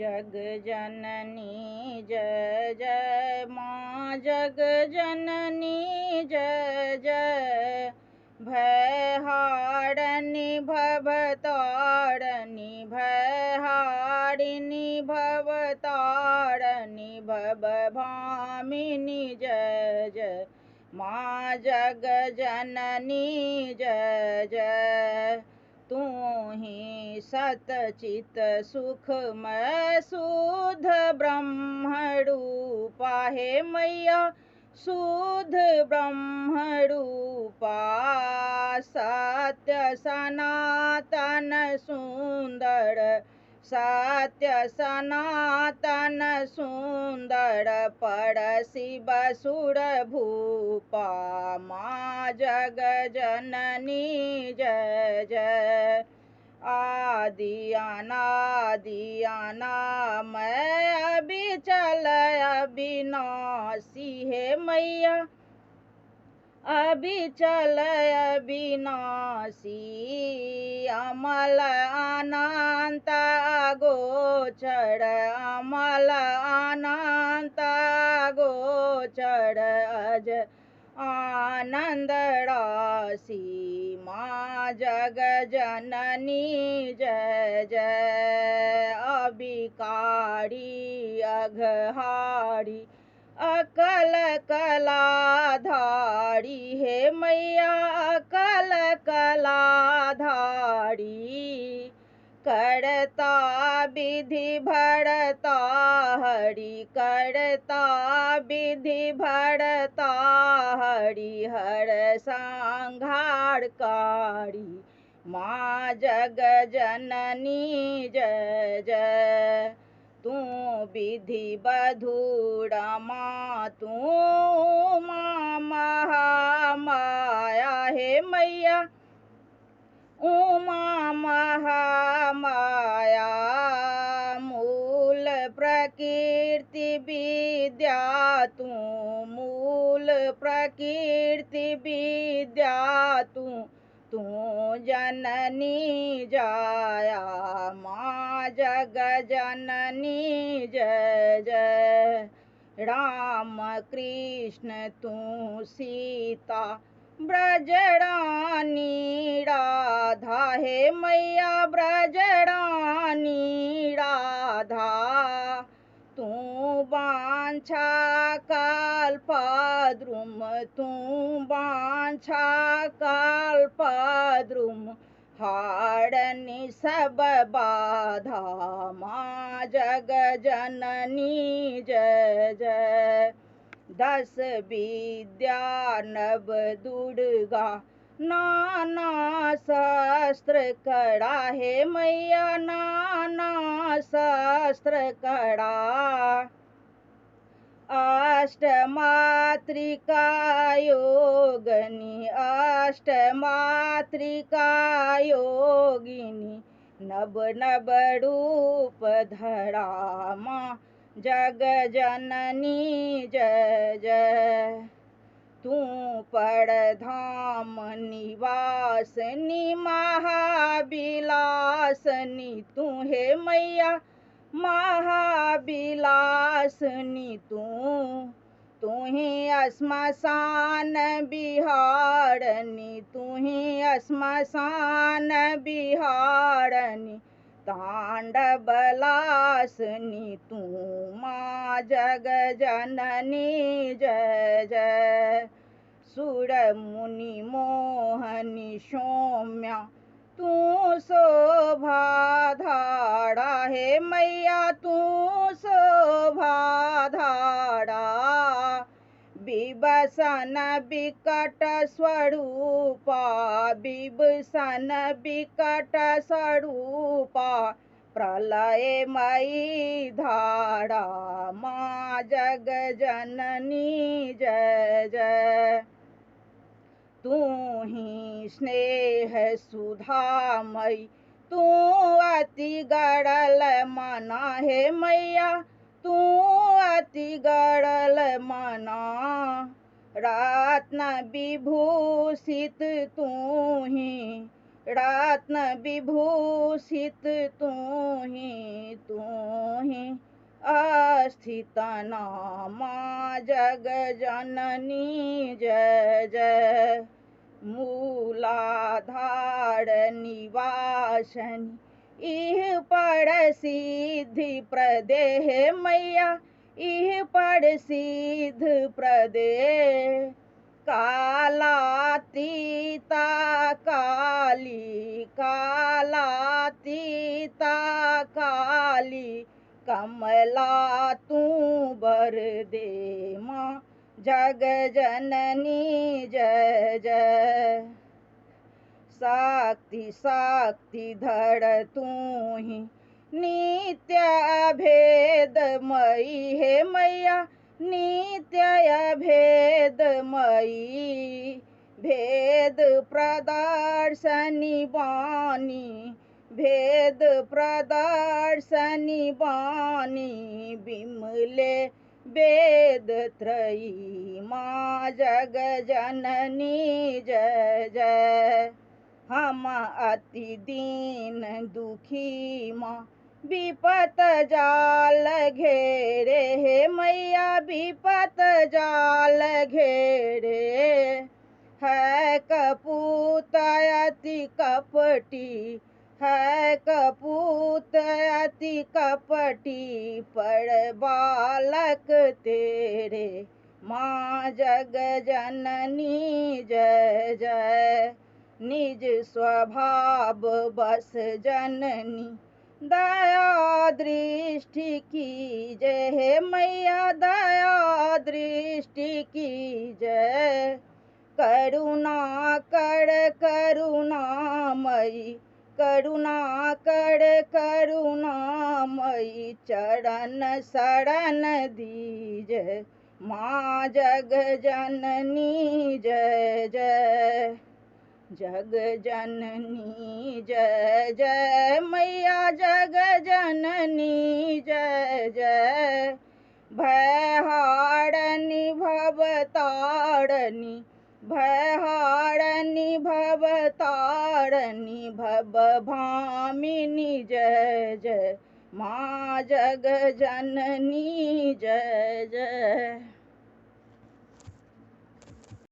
जग जननी जय जय माँ जग जननी जय जय भयहारिणी भवतारिणी भयहारिणी भवतारिणी भवभामिनी जय जय माँ जग जननी जय जय तू ही सतचित सुखमय शुद्ध ब्रह्म रूपा हे मैया शुद्ध ब्रह्म रूपा सत्य सनातन सुंदर सत्य सनातन सुंदर पर शिव सुर भूपा माँ जग जननी जय जय आदि अनामय अविचल अविनाशी हे मैया अविचल अविनाशी अमल अनंत अगोचर अमल अनंत अगोचर अज आनंद राशि माँ जग जननी जय जय अविकारी अघहारी अकल कलाधारी हे मैया अकल कलाधारी करता विधि भरता हरि करता विधि भरता हरि हर संहारकारी माँ जग जननी जय जय तू विधि बधूर माँ तू माँ महामाया हे मैया उमा महामाया मूल प्रकृति विद्या तू मूल प्रकृति विद्या तू जननी जाया माँ जग जननी जय जय राम कृष्ण तू सीता ब्रजरानी राधा हे मैया ब्रजरानी राधा तू वांछा कल्पद्रुम तू वांछा कल्पद्रुम हारनी सब बाधा माँ जग जननी जय जय दस विद्या नव दुर्गा नाना शस्त्र कड़ा हे मैया नाना शस्त्र कड़ा अष्टमात्रिका योगिनी अष्टमात्रिका योगिनी नव नव रूप धरा माँ जग जननी जय जय तू परधाम निवासनी महाविलासनी तू हे मैया महाविलासनी तू ही श्मशान बिहारनी तू ही श्मशान बिहारनी तांडवलासनी तू माँ जग जननी जय जय सुर मुनि मोहनी सौम्या तू शोभा धारा हे मैया तू शोभा धारा विभसन विकट स्वरूपा विभसन विकट स्वरूपा प्रलय मयी धारा माँ जग जननी जय जय तू ही स्नेह सुधामयी तू अति गड़ल मना हे मैया तू अति गड़ल मना रत्न विभूषित तू ही रत्न विभूषित तू ही अस्थित नामा जग जननी जय जय। मूलाधार निवासनी इह पर सिद्धि प्रदे मैया इह पर सिद्ध प्रदे। कालातीता काली कालातीता काली कमला तू बर दे माँ जग जननी जय जय। शक्ति शक्ति धर तू ही नित्य अभेदमयी हे मैया नित्य अभेदमयी। भेद प्रदर्शनी वाणी भेद प्रदर्शनी वाणी विमले वेद त्रयी माँ जग जननी जय जय। हम अति दीन दुखी माँ विपत जाल घेरे हे मैया विपत जाल घेरे। है कपूत अति कपटी है कपूत अति कपटी पर बालक तेरे माँ जग जननी जय जय। निज स्वभाव बस जननी दया दृष्टि की जय हे मैया दया दृष्टि की जय। करुणा कर करुणामयी करुणा कर करुणामयी चरण शरण दीज माँ जग जननी जय जय। जग जननी जय जय मैया जग जननी जय जय। भयहारिणी भवतारिणी भयहारिणी भवतारिणी भवभामिनी जय जय माँ जग जननी जय जय।